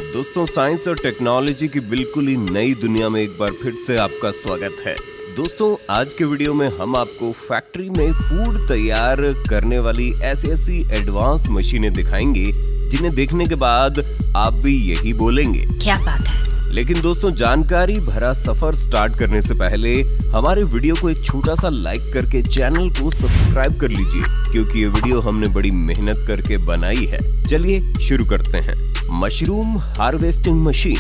दोस्तों, साइंस और टेक्नोलॉजी की बिल्कुल ही नई दुनिया में एक बार फिर से आपका स्वागत है। दोस्तों, आज के वीडियो में हम आपको फैक्ट्री में फूड तैयार करने वाली ऐसी एडवांस मशीनें दिखाएंगे जिन्हें देखने के बाद आप भी यही बोलेंगे, क्या बात है। लेकिन दोस्तों, जानकारी भरा सफर स्टार्ट करने से पहले हमारे वीडियो को एक छोटा सा लाइक करके चैनल को सब्सक्राइब कर लीजिए, क्योंकि ये वीडियो हमने बड़ी मेहनत करके बनाई है। चलिए शुरू करते हैं। Mushroom harvesting machine.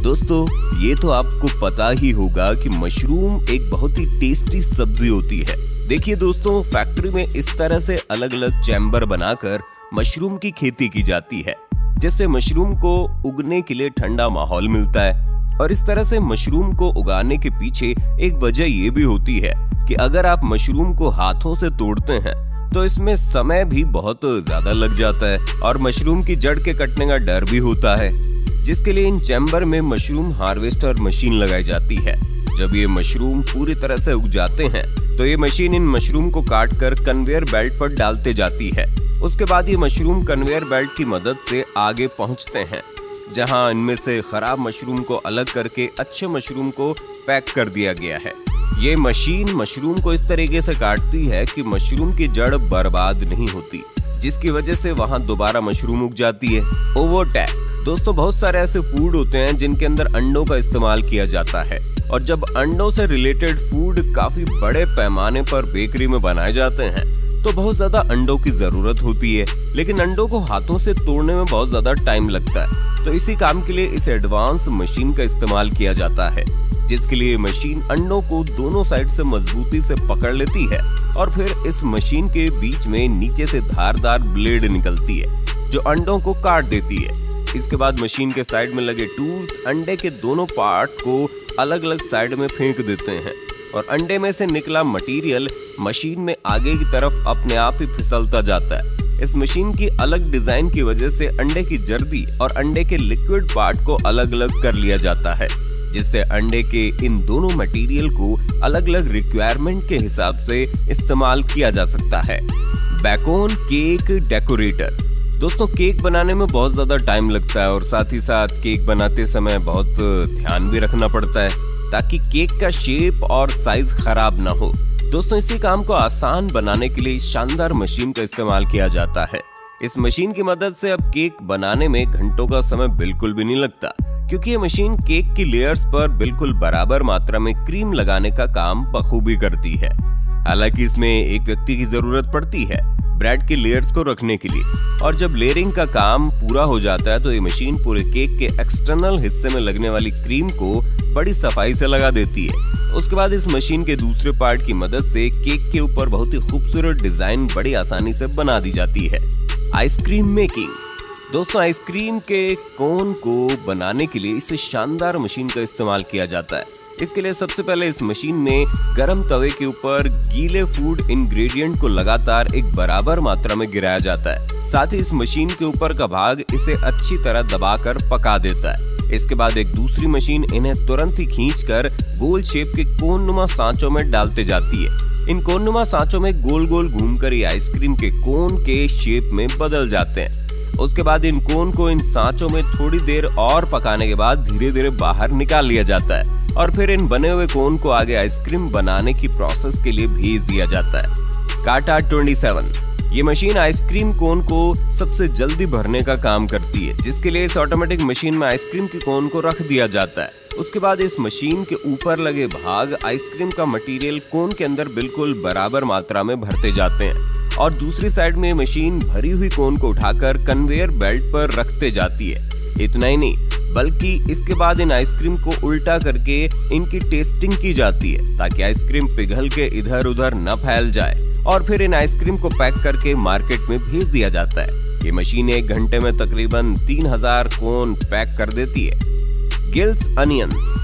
दोस्तों, ये तो आपको पता ही होगा कि मशरूम एक बहुत ही टेस्टी सब्जी होती है। देखिए दोस्तों, फैक्ट्री में इस तरह से अलग अलग चैम्बर बनाकर मशरूम की खेती की जाती है, जिससे मशरूम को उगने के लिए ठंडा माहौल मिलता है। और इस तरह से मशरूम को उगाने के पीछे एक वजह ये भी होती है कि अगर आप मशरूम को हाथों से तोड़ते हैं तो इसमें समय भी बहुत ज्यादा लग जाता है और मशरूम की जड़ के कटने का डर भी होता है, जिसके लिए इन चैम्बर में मशरूम हार्वेस्टर मशीन लगाई जाती है। जब ये मशरूम पूरी तरह से उग जाते हैं तो ये मशीन इन मशरूम को काट कर कन्वेयर बेल्ट पर डालते जाती है। उसके बाद ये मशरूम कन्वेयर बेल्ट की मदद से आगे पहुंचते हैं, जहां इनमें से खराब मशरूम को अलग करके अच्छे मशरूम को पैक कर दिया गया है। ये मशीन मशरूम को इस तरीके से काटती है कि मशरूम की जड़ बर्बाद नहीं होती, जिसकी वजह से वहां दोबारा मशरूम उग जाती है। ओवरटेक। दोस्तों, बहुत सारे ऐसे फूड होते हैं जिनके अंदर अंडों का इस्तेमाल किया जाता है, और जब अंडों से रिलेटेड फूड काफी बड़े पैमाने पर बेकरी में बनाए जाते हैं तो बहुत ज्यादा अंडों की जरूरत होती है, लेकिन अंडों को हाथों से तोड़ने में बहुत ज्यादा टाइम लगता है। तो इसी काम के लिए इस एडवांस मशीन का इस्तेमाल किया जाता है, जिसके लिए मशीन अंडों को दोनों साइड से मजबूती से पकड़ लेती है और फिर इस मशीन के बीच में नीचे से धारदार ब्लेड निकलती है जो अंडों को काट देती है। इसके बाद मशीन के साइड में लगे टूल्स अंडे के दोनों पार्ट को अलग अलग साइड में फेंक देते हैं और अंडे में से निकला मटेरियल मशीन में आगे की तरफ अपने आप ही फिसलता जाता है। इस मशीन की अलग डिजाइन की वजह से अंडे की जर्दी और अंडे के लिक्विड पार्ट को अलग अलग कर लिया जाता है, जिससे अंडे के इन दोनों मटेरियल को अलग अलग रिक्वायरमेंट के हिसाब से इस्तेमाल किया जा सकता है। Bacon cake decorator. दोस्तों, केक बनाने में बहुत ज्यादा टाइम लगता है और साथ ही साथ केक बनाते समय बहुत ध्यान भी रखना पड़ता है ताकि केक का शेप और साइज खराब ना हो। दोस्तों, इसी काम को आसान बनाने के लिए शानदार मशीन का इस्तेमाल किया जाता है। इस मशीन की मदद से अब केक बनाने में घंटों का समय बिल्कुल भी नहीं लगता, क्योंकि ये मशीन केक की लेयर्स पर बिल्कुल बराबर मात्रा में क्रीम लगाने का काम बखूबी करती है। हालांकि इसमें एक व्यक्ति की जरूरत पड़ती है ब्रेड की लेयर्स को रखने के लिए, और जब लेयरिंग का काम पूरा हो जाता है तो ये मशीन पूरे केक के एक्सटर्नल हिस्से में लगने वाली क्रीम को बड़ी सफाई से लगा देती है। उसके बाद इस मशीन के दूसरे पार्ट की मदद से केक के ऊपर बहुत ही खूबसूरत डिजाइन बड़ी आसानी से बना दी जाती है। Ice cream making. दोस्तों, आइसक्रीम के कोन को बनाने के लिए इस शानदार मशीन का इस्तेमाल किया जाता है। इसके लिए सबसे पहले इस मशीन में गरम तवे के ऊपर गीले फूड इंग्रेडिएंट को लगातार एक बराबर मात्रा में गिराया जाता है। साथ ही इस मशीन के ऊपर का भाग इसे अच्छी तरह दबाकर पका देता है। इसके बाद एक दूसरी मशीन इन्हें तुरंत ही खींचकर गोल शेप के कोननुमा सांचों में डालते जाती है। इन कोननुमा सांचों में गोल गोल घूमकर ये आइसक्रीम के कोन के शेप में बदल जाते हैं। उसके बाद इन कोन को इन सांचों में थोड़ी देर और पकाने के बाद धीरे धीरे बाहर निकाल लिया जाता है और फिर इन बने हुए कोन को आगे आइसक्रीम बनाने की प्रोसेस के लिए भेज दिया जाता है। काटा 27। ये मशीन आइसक्रीम कोन को सबसे जल्दी भरने का काम करती है, जिसके लिए इस ऑटोमेटिक मशीन में आइसक्रीम के कोन को रख दिया जाता है। उसके बाद इस मशीन के ऊपर लगे भाग आइसक्रीम का मटेरियल कोन के अंदर बिल्कुल बराबर मात्रा में भरते जाते हैं और दूसरी साइड में मशीन भरी हुई कोन को उठाकर कन्वेयर बेल्ट पर रखते जाती है। इतना ही नहीं, बल्कि इसके बाद इन आइसक्रीम को उल्टा करके इनकी टेस्टिंग की जाती है ताकि आइसक्रीम पिघल के इधर उधर न फैल जाए, और फिर इन आइसक्रीम को पैक करके मार्केट में भेज दिया जाता है। ये मशीन 1 घंटे में तकरीबन 3000 कोन पैक कर देती है। Gills onions.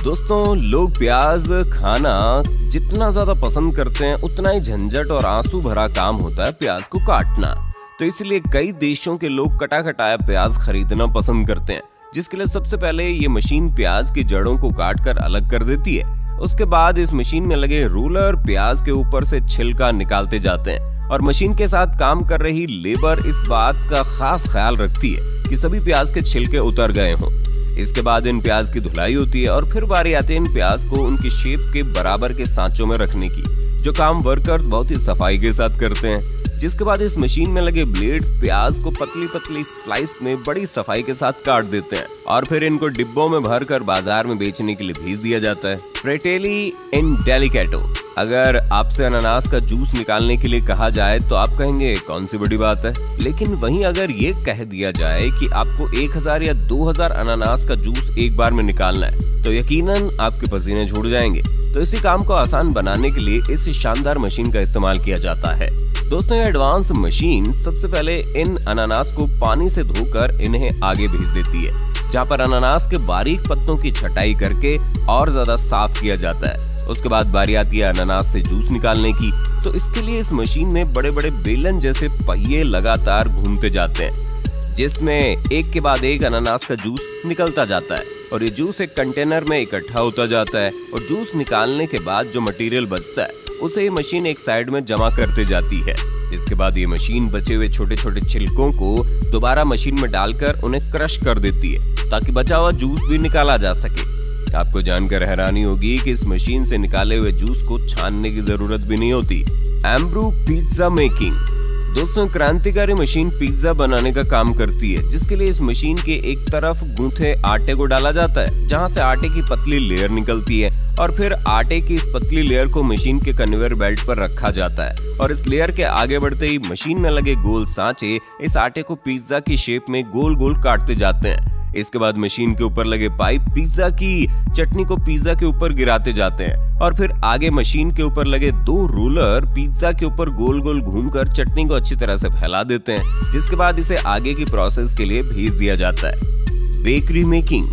दोस्तों, लोग प्याज खाना जितना ज्यादा पसंद करते हैं उतना ही झंझट और आंसू भरा काम होता है प्याज को काटना। तो इसलिए कई देशों के लोग कटा कटाया प्याज खरीदना पसंद करते हैं, जिसके लिए सबसे पहले ये मशीन प्याज की जड़ों को काट कर अलग कर देती है। उसके बाद इस मशीन में लगे रोलर प्याज के ऊपर से छिलका निकालते जाते हैं और मशीन के साथ काम कर रही लेबर इस बात का खास ख्याल रखती है कि सभी प्याज के छिलके उतर गए हों। इसके बाद इन प्याज की धुलाई होती है और फिर बारी आती है इन प्याज को उनकी शेप के बराबर के सांचों में रखने की, जो काम वर्कर्स बहुत ही सफाई के साथ करते हैं। जिसके बाद इस मशीन में लगे ब्लेड्स प्याज को पतली पतली स्लाइस में बड़ी सफाई के साथ काट देते हैं और फिर इनको डिब्बों में भरकर बाजार में बेचने के लिए भेज दिया जाता है। फ्रेटेली इन डेलिकेटो। अगर आपसे अनानास का जूस निकालने के लिए कहा जाए तो आप कहेंगे कौन सी बड़ी बात है, लेकिन वहीं अगर ये कह दिया जाए कि आपको 1000 या 2000 अनानास का जूस एक बार में निकालना है तो यकीनन आपके पसीने छूट जाएंगे। तो इसी काम को आसान बनाने के लिए इस शानदार मशीन का इस्तेमाल किया जाता है। दोस्तों, ये एडवांस मशीन सबसे पहले इन अनानास को पानी से धोकर इन्हें आगे भेज देती है, जहाँ पर अनानास के बारीक पत्तों की छटाई करके और ज्यादा साफ किया जाता है। उसके बाद बारी आती है अनानास से जूस निकालने की। तो इसके लिए इस मशीन में बड़े बड़े बेलन जैसे पहिए लगातार घूमते जाते हैं, जिसमें एक के बाद एक अनानास का जूस निकलता जाता है और ये जूस एक कंटेनर में इकट्ठा होता जाता है और जूस निकालने के बाद जो मटेरियल बचता है उसे ये मशीन एक साइड में जमा करते जाती है। इसके बाद ये मशीन बचे हुए छोटे छोटे छिलकों को दोबारा मशीन में डालकर उन्हें क्रश कर देती है ताकि बचा हुआ जूस भी निकाला जा सके। आपको जानकर हैरानी होगी कि इस मशीन से निकाले हुए जूस को छानने की जरूरत भी नहीं होती। एम्ब्रू पिज्जा मेकिंग। दोस्तों, क्रांतिकारी मशीन पिज्जा बनाने का काम करती है, जिसके लिए इस मशीन के एक तरफ गूंथे आटे को डाला जाता है, जहां से आटे की पतली लेयर निकलती है और फिर आटे की इस पतली लेयर को मशीन के कन्वेयर बेल्ट पर रखा जाता है और इस लेयर के आगे बढ़ते ही मशीन में लगे गोल सांचे इस आटे को पिज्जा की शेप में गोल गोल काटते जाते हैं। इसके बाद मशीन के ऊपर लगे पाइप पिज्जा की चटनी को पिज्जा के ऊपर गिराते जाते हैं और फिर आगे मशीन के ऊपर लगे 2 रोलर पिज्जा के ऊपर गोल गोल घूमकर चटनी को अच्छी तरह से फैला देते हैं, जिसके बाद इसे आगे की प्रोसेस के लिए भेज दिया जाता है। Bakery making.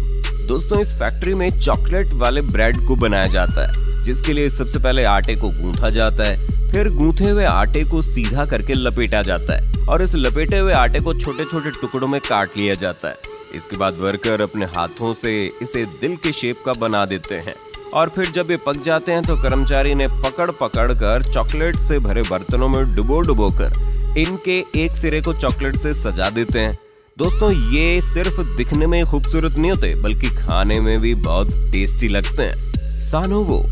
दोस्तों, इस फैक्ट्री में चॉकलेट वाले ब्रेड को बनाया जाता है, जिसके लिए सबसे पहले आटे को गूंथा जाता है, फिर गूंथे हुए आटे को सीधा करके लपेटा जाता है और इस लपेटे हुए आटे को छोटे छोटे टुकड़ों में काट लिया जाता है। इसके बाद वर्कर अपने हाथों से इसे दिल के शेप का बना देते हैं और फिर जब ये पक जाते हैं तो कर्मचारी ने पकड़ पकड़ कर चॉकलेट से भरे बर्तनों में डुबो कर इनके एक सिरे को चॉकलेट से सजा देते हैं। दोस्तों, ये सिर्फ दिखने में खूबसूरत नहीं होते बल्कि खाने में भी बहुत टेस्टी लगते हैं। सानोवो।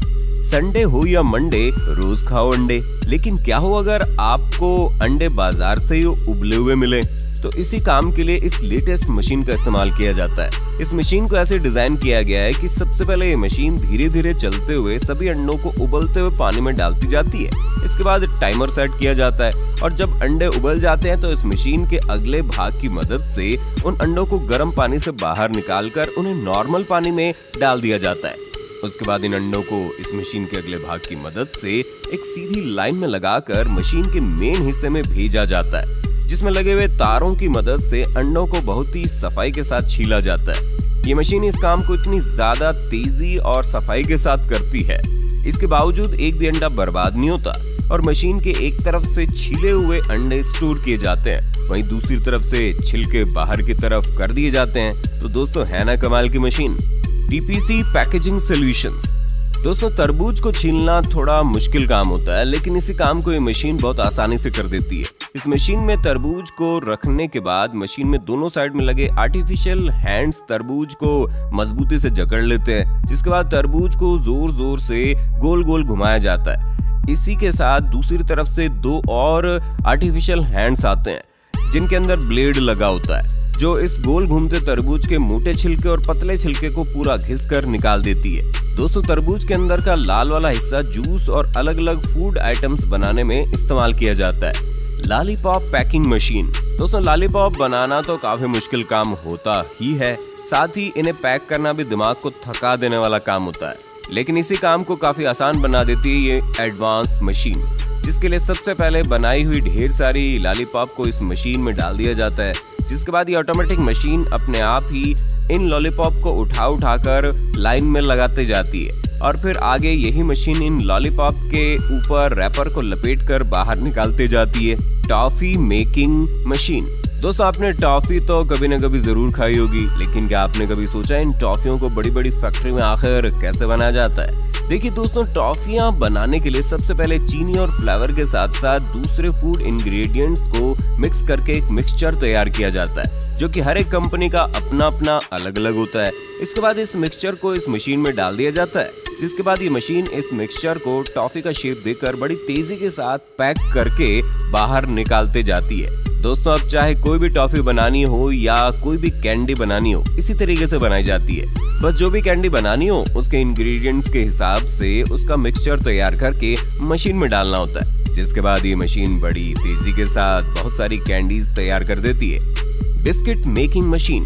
संडे हो या मंडे, रोज खाओ अंडे, लेकिन क्या हो अगर आपको अंडे बाजार से ही उबले हुए मिले? तो इसी काम के लिए इस लेटेस्ट मशीन का इस्तेमाल किया जाता है। इस मशीन को ऐसे डिजाइन किया गया है कि सबसे पहले ये मशीन धीरे धीरे चलते हुए सभी अंडों को उबलते हुए पानी में डालती जाती है। इसके बाद टाइमर सेट किया जाता है और जब अंडे उबल जाते हैं तो इस मशीन के अगले भाग की मदद से उन अंडों को गर्म पानी से बाहर निकालकर उन्हें नॉर्मल पानी में डाल दिया जाता है। उसके बाद इन अंडों को इस मशीन के अगले भाग की मदद से एक सीधी लाइन में लगाकर मशीन के मेन हिस्से में भेजा जाता है, जिसमें लगे हुए तारों की मदद से अंडों को बहुत ही सफाई के साथ छीला जाता है। ये मशीन इस काम को इतनी ज्यादा तेजी और सफाई के साथ करती है, इसके बावजूद एक भी अंडा बर्बाद नहीं होता और मशीन के एक तरफ से छीले हुए अंडे स्टोर किए जाते हैं, वहीं दूसरी तरफ से छिलके बाहर की तरफ कर दिए जाते हैं। तो दोस्तों, है ना कमाल की मशीन। TPC packaging solutions. दोस्तों, तरबूज को छीलना थोड़ा मुश्किल काम होता है, लेकिन इसी काम को ये मशीन बहुत आसानी से कर देती है। इस मशीन में तरबूज को रखने के बाद मशीन में दोनों साइड में लगे आर्टिफिशियल हैंड्स तरबूज को मजबूती से जकड़ लेते हैं, जिसके बाद तरबूज को जोर जोर से गोल गोल घुमाया जाता है। इसी के साथ दूसरी तरफ से 2 और आर्टिफिशियल हैंड्स आते हैं, जिनके अंदर ब्लेड लगा होता है, जो इस गोल घूमते तरबूज के मोटे छिलके और पतले छिलके को पूरा घिसकर निकाल देती है। दोस्तों, तरबूज के अंदर का लाल वाला हिस्सा जूस और अलग अलग फूड आइटम्स बनाने में इस्तेमाल किया जाता है। Lollipop packing machine. दोस्तों, लॉलीपॉप बनाना तो काफी मुश्किल काम होता ही है, साथ ही इन्हें पैक करना भी दिमाग को थका देने वाला काम होता है, लेकिन इसी काम को काफी आसान बना देती है ये एडवांस मशीन, जिसके लिए सबसे पहले बनाई हुई ढेर सारी लॉलीपॉप को इस मशीन में डाल दिया जाता है, जिसके बाद ये ऑटोमेटिक मशीन अपने आप ही इन लॉलीपॉप को उठाकर लाइन में लगाते जाती है और फिर आगे यही मशीन इन लॉलीपॉप के ऊपर रैपर को लपेटकर बाहर निकालते जाती है। Toffee making machine. दोस्तों, आपने टॉफी तो कभी न कभी जरूर खाई होगी, लेकिन क्या आपने कभी सोचा इन टॉफियों को बड़ी बड़ी फैक्ट्री में आखिर कैसे बनाया जाता है? देखिए दोस्तों, टॉफियां बनाने के लिए सबसे पहले चीनी और फ्लेवर के साथ साथ दूसरे फूड इंग्रेडिएंट्स को मिक्स करके एक मिक्सचर तैयार किया जाता है, जो कि हर एक कंपनी का अपना अपना अलग अलग होता है। इसके बाद इस मिक्सचर को इस मशीन में डाल दिया जाता है, जिसके बाद ये मशीन इस मिक्सचर को टॉफी का शेप देकर बड़ी तेजी के साथ पैक करके बाहर निकालते जाती है। दोस्तों, अब चाहे कोई भी टॉफी बनानी हो या कोई भी कैंडी बनानी हो, इसी तरीके से बनाई जाती है। बस जो भी कैंडी बनानी हो उसके इंग्रेडिएंट्स के हिसाब से उसका मिक्सचर तैयार करके मशीन में डालना होता है, जिसके बाद ये मशीन बड़ी तेजी के साथ बहुत सारी कैंडीज तैयार कर देती है। Biscuit making machine.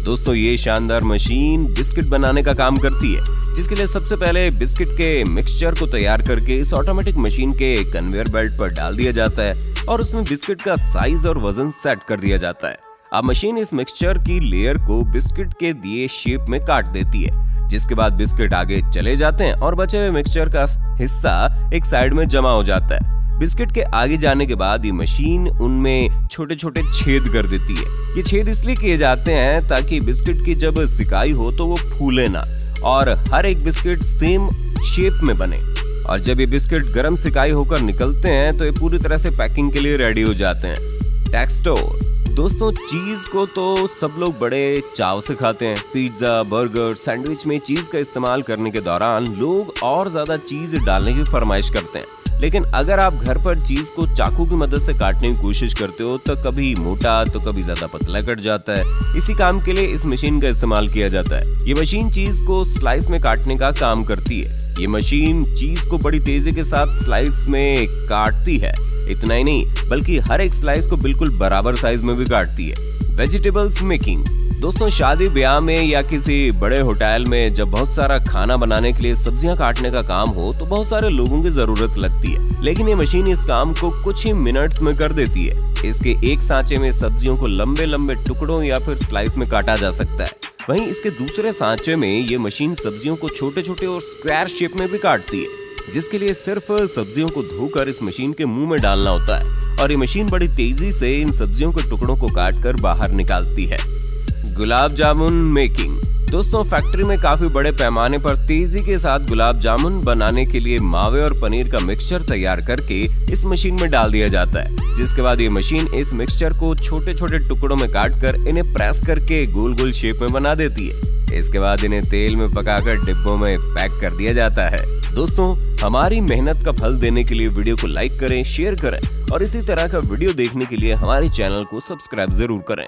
दोस्तों, ये शानदार मशीन बिस्किट बनाने का काम करती है, जिसके लिए सबसे पहले बिस्किट के मिक्सचर को तैयार करके इस ऑटोमेटिक मशीन के कन्वेयर बेल्ट पर डाल दिया जाता है और उसमें बिस्किट का साइज और वजन सेट कर दिया जाता है। अब मशीन इस मिक्सचर की लेयर को बिस्किट के दिए शेप में काट देती है, जिसके बाद बिस्किट आगे चले जाते हैं और बचे हुए मिक्सचर का हिस्सा एक साइड में जमा हो जाता है। बिस्किट के आगे जाने के बाद ये मशीन उनमें छोटे छोटे छेद कर देती है। ये छेद इसलिए किए जाते हैं ताकि बिस्किट की जब सिकाई हो तो वो फूले ना और हर एक बिस्किट सेम शेप में बने। और जब ये बिस्किट गर्म सिकाई होकर निकलते हैं तो ये पूरी तरह से पैकिंग के लिए रेडी हो जाते हैं। टेक्सचर। दोस्तों, चीज को तो सब लोग बड़े चाव से खाते हैं। पिज्जा, बर्गर, सैंडविच में चीज का इस्तेमाल करने के दौरान लोग और ज्यादा चीज डालने की फरमाइश करते हैं। लेकिन अगर आप घर पर चीज को चाकू की मदद से काटने की कोशिश करते हो तो कभी मोटा तो कभी ज्यादा पतला कट जाता है। इसी काम के लिए इस मशीन का इस्तेमाल किया जाता है। ये मशीन चीज को स्लाइस में काटने का काम करती है। ये मशीन चीज को बड़ी तेजी के साथ स्लाइस में काटती है। इतना ही नहीं, बल्कि हर एक स्लाइस को बिल्कुल बराबर साइज में भी काटती है। Vegetables making. दोस्तों, शादी ब्याह में या किसी बड़े होटल में जब बहुत सारा खाना बनाने के लिए सब्जियां काटने का काम हो तो बहुत सारे लोगों की जरूरत लगती है, लेकिन ये मशीन इस काम को कुछ ही मिनट्स में कर देती है। इसके एक सांचे में सब्जियों को लंबे लंबे टुकड़ों या फिर स्लाइस में काटा जा सकता है। वहीं इसके दूसरे सांचे में ये मशीन सब्जियों को छोटे छोटे और स्क्वायर शेप में भी काटती है, जिसके लिए सिर्फ सब्जियों को धोकर इस मशीन के मुंह में डालना होता है और ये मशीन बड़ी तेजी से इन सब्जियों के टुकड़ों को काटकर बाहर निकालती है। गुलाब जामुन मेकिंग। दोस्तों, फैक्ट्री में काफी बड़े पैमाने पर तेजी के साथ गुलाब जामुन बनाने के लिए मावे और पनीर का मिक्सचर तैयार करके इस मशीन में डाल दिया जाता है, जिसके बाद ये मशीन इस मिक्सचर को छोटे छोटे टुकड़ों में काटकर इन्हें प्रेस करके गोल गोल शेप में बना देती है। इसके बाद इन्हें तेल में पकाकर डिब्बों में पैक कर दिया जाता है। दोस्तों, हमारी मेहनत का फल देने के लिए वीडियो को लाइक करें, शेयर करें और इसी तरह का वीडियो देखने के लिए हमारे चैनल को सब्सक्राइब जरूर करें।